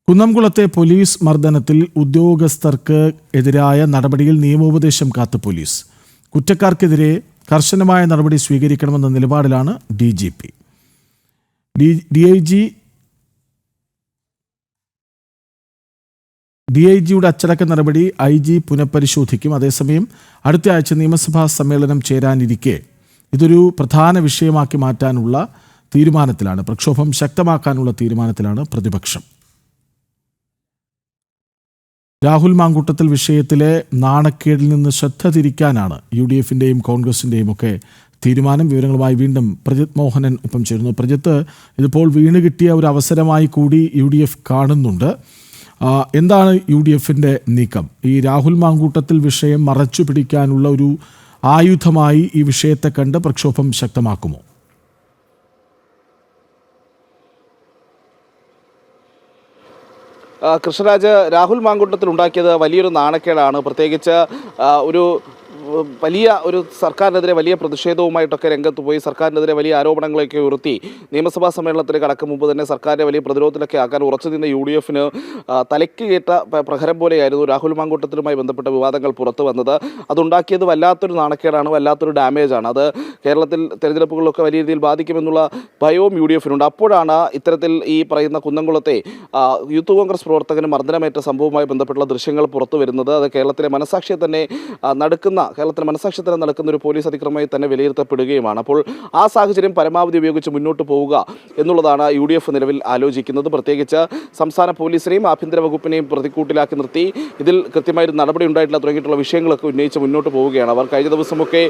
കുന്നംകുളത്തെ police മർദ്ദനത്തിൽ ഉദ്യോഗസ്ഥർക്ക് എതിരായ നടപടിയിൽ നിയമോപദേശം കാത്ത് പോലീസ്. കുറ്റക്കാർക്കെതിരെ കർശനമായ നടപടി സ്വീകരിക്കണമെന്ന നിലപാടിലാണ് DGP. DIGയുടെ അച്ചടക്ക നടപടി IG പുനഃപരിശോധിക്കും. അതേസമയം അടുത്ത ആഴ്ച നിയമസഭാ സമ്മേളനം ചേരാനിരിക്കെ ഇതൊരു പ്രധാന വിഷയമാക്കി മാറ്റാനുള്ള തീരുമാനത്തിലാണ്, പ്രക്ഷോഭം ശക്തമാക്കാനുള്ള തീരുമാനത്തിലാണ് പ്രതിപക്ഷം. രാഹുൽ മാങ്കൂട്ടത്തിൽ വിഷയത്തിലെ നാണക്കേടിൽ നിന്ന് ശ്രദ്ധ തിരിക്കാനാണ് UDFന്റെയും കോൺഗ്രസിന്റെയും ഒക്കെ തീരുമാനം. വിവരങ്ങളുമായി വീണ്ടും പ്രജിത് മോഹനൻ ഒപ്പം ചേരുന്നു. പ്രജിത്ത്, ഇതിപ്പോൾ വീണ് കിട്ടിയ ഒരു അവസരമായി കൂടി UDF കാണുന്നുണ്ട്. എന്താണ് UDFന്റെ നീക്കം? ഈ രാഹുൽ മാങ്കൂട്ടത്തിൽ വിഷയം മറച്ചു പിടിക്കാനുള്ള ഒരു ആയുധമായി ഈ വിഷയത്തെ കണ്ട് പ്രക്ഷോഭം ശക്തമാക്കുമോ? കൃഷ്ണരാജ്, രാഹുൽ മാങ്കൂട്ടത്തിൽ ഉണ്ടാക്കിയത് വലിയൊരു നാണക്കേടാണ്. പ്രത്യേകിച്ച് വലിയ ഒരു സർക്കാരിനെതിരെ വലിയ പ്രതിഷേധവുമായിട്ടൊക്കെ രംഗത്ത് പോയി സർക്കാരിനെതിരെ വലിയ ആരോപണങ്ങളൊക്കെ ഉയർത്തി നിയമസഭാ സമ്മേളനത്തിന് കടക്കും മുമ്പ് തന്നെ സർക്കാരിനെ വലിയ പ്രതിരോധത്തിലൊക്കെ ആക്കാൻ ഉറച്ചു നിന്ന UDFന് തലയ്ക്ക് കേട്ട പ്രഹരം പോലെയായിരുന്നു രാഹുൽ മാങ്കൂട്ടത്തിലുമായി ബന്ധപ്പെട്ട വിവാദങ്ങൾ പുറത്തു വന്നത്. അതുണ്ടാക്കിയത് വല്ലാത്തൊരു നാണക്കേടാണ്, വല്ലാത്തൊരു ഡാമേജാണ്. അത് കേരളത്തിൽ തെരഞ്ഞെടുപ്പുകളിലൊക്കെ വലിയ രീതിയിൽ ബാധിക്കുമെന്നുള്ള ഭയവും UDFനുണ്ട്. അപ്പോഴാണ് ഇത്തരത്തിൽ ഈ പറയുന്ന കുന്നംകുളത്തെ യൂത്ത് കോൺഗ്രസ് പ്രവർത്തകന് മർദ്ദനമേറ്റ സംഭവവുമായി ബന്ധപ്പെട്ടുള്ള ദൃശ്യങ്ങൾ പുറത്തു വരുന്നത്. അത് കേരളത്തിലെ മനസാക്ഷിയെ തന്നെ കേരളത്തിൽ മനസാക്ഷി തന്നെ നടക്കുന്ന ഒരു പോലീസ് അതിക്രമമായി തന്നെ വിലയിരുത്തപ്പെടുകയുമാണ്. അപ്പോൾ ആ സാഹചര്യം പരമാവധി ഉപയോഗിച്ച് മുന്നോട്ട് പോവുക എന്നുള്ളതാണ് UDF നിലവിൽ ആലോചിക്കുന്നത്. പ്രത്യേകിച്ച് സംസ്ഥാന പോലീസിനെയും ആഭ്യന്തര വകുപ്പിനെയും പ്രതിക്കൂട്ടിലാക്കി നിർത്തി ഇതിൽ കൃത്യമായൊരു നടപടി ഉണ്ടായിട്ടില്ല തുടങ്ങിയിട്ടുള്ള വിഷയങ്ങളൊക്കെ ഉന്നയിച്ച് മുന്നോട്ട് പോവുകയാണ് അവർ. കഴിഞ്ഞ ദിവസമൊക്കെ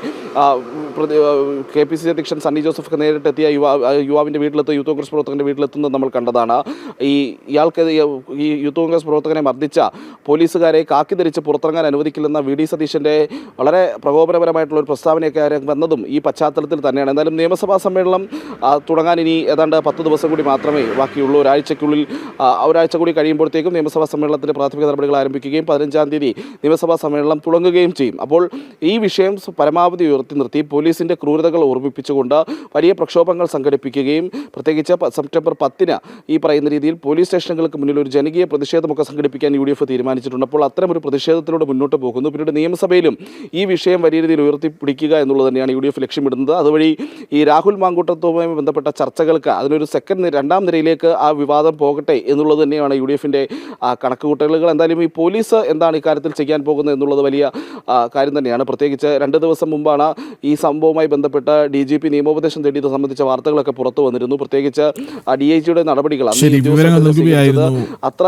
KPCC അധ്യക്ഷൻ സണ്ണി ജോസഫ് നേരിട്ടെത്തിയ യുവാവിൻ്റെ വീട്ടിലെത്തി യൂത്ത് കോൺഗ്രസ് പ്രവർത്തകൻ്റെ വീട്ടിലെത്തുന്നത് നമ്മൾ കണ്ടതാണ്. ഇയാൾക്ക് ഈ യൂത്ത് കോൺഗ്രസ് പ്രവർത്തകനെ മർദ്ദിച്ച പോലീസുകാരെ കാക്കി ധരിച്ച് പുറത്തിറങ്ങാൻ അനുവദിക്കില്ലെന്ന VD സതീശൻ്റെ വളരെ പ്രകോപനപരമായിട്ടുള്ള ഒരു പ്രസ്താവനയൊക്കെ വന്നതും ഈ പശ്ചാത്തലത്തിൽ തന്നെയാണ്. എന്തായാലും നിയമസഭാ സമ്മേളനം തുടങ്ങാൻ ഇനി ഏതാണ്ട് 10 ദിവസം കൂടി മാത്രമേ ബാക്കിയുള്ളൂ. ഒരാഴ്ച കൂടി കഴിയുമ്പോഴത്തേക്കും നിയമസഭാ സമ്മേളനത്തിൻ്റെ പ്രാഥമിക നടപടികൾ ആരംഭിക്കുകയും 15-ാം തീയതി നിയമസഭാ സമ്മേളനം തുടങ്ങുകയും ചെയ്യും. അപ്പോൾ ഈ വിഷയം പരമാവധി ഉയർത്തി നിർത്തി പോലീസിൻ്റെ ക്രൂരതകൾ ഓർമ്മിപ്പിച്ചുകൊണ്ട് വലിയ പ്രക്ഷോഭങ്ങൾ സംഘടിപ്പിക്കുകയും പ്രത്യേകിച്ച് സെപ്റ്റംബർ 10-ന് ഈ പറയുന്ന രീതിയിൽ പോലീസ് സ്റ്റേഷനുകൾക്ക് മുന്നിൽ ഒരു ജനകീയ പ്രതിഷേധമൊക്കെ സംഘടിപ്പിക്കാൻ UDF തീരുമാനിച്ചിട്ടുണ്ട്. അപ്പോൾ അത്തരമൊരു പ്രതിഷേധത്തിലൂടെ മുന്നോട്ട് പോകുന്നു. പിന്നീട് നിയമസഭയിലും ഈ വിഷയം വലിയ രീതിയിൽ ഉയർത്തിപ്പിടിക്കുക എന്നുള്ളത് തന്നെയാണ് UDF ലക്ഷ്യമിടുന്നത്. അതുവഴി ഈ രാഹുൽ മാങ്കൂട്ടത്തുമായി ബന്ധപ്പെട്ട ചർച്ചകൾക്ക് അതിനൊരു രണ്ടാം നിരയിലേക്ക് ആ വിവാദം പോകട്ടെ എന്നുള്ളത് തന്നെയാണ് UDFന്റെ കണക്കുകൂട്ടലുകൾ. എന്തായാലും ഈ പോലീസ് എന്താണ് ഇക്കാര്യത്തിൽ ചെയ്യാൻ പോകുന്നത് എന്നുള്ളത് വലിയ കാര്യം തന്നെയാണ്. പ്രത്യേകിച്ച് 2 ദിവസം മുമ്പാണ് ഈ സംഭവവുമായി ബന്ധപ്പെട്ട DGP നിയമോപദേശം തേടിയത് സംബന്ധിച്ച വാർത്തകളൊക്കെ പുറത്തു വന്നിരുന്നു. പ്രത്യേകിച്ച് DIGയുടെ നടപടികളാണ് അത്ര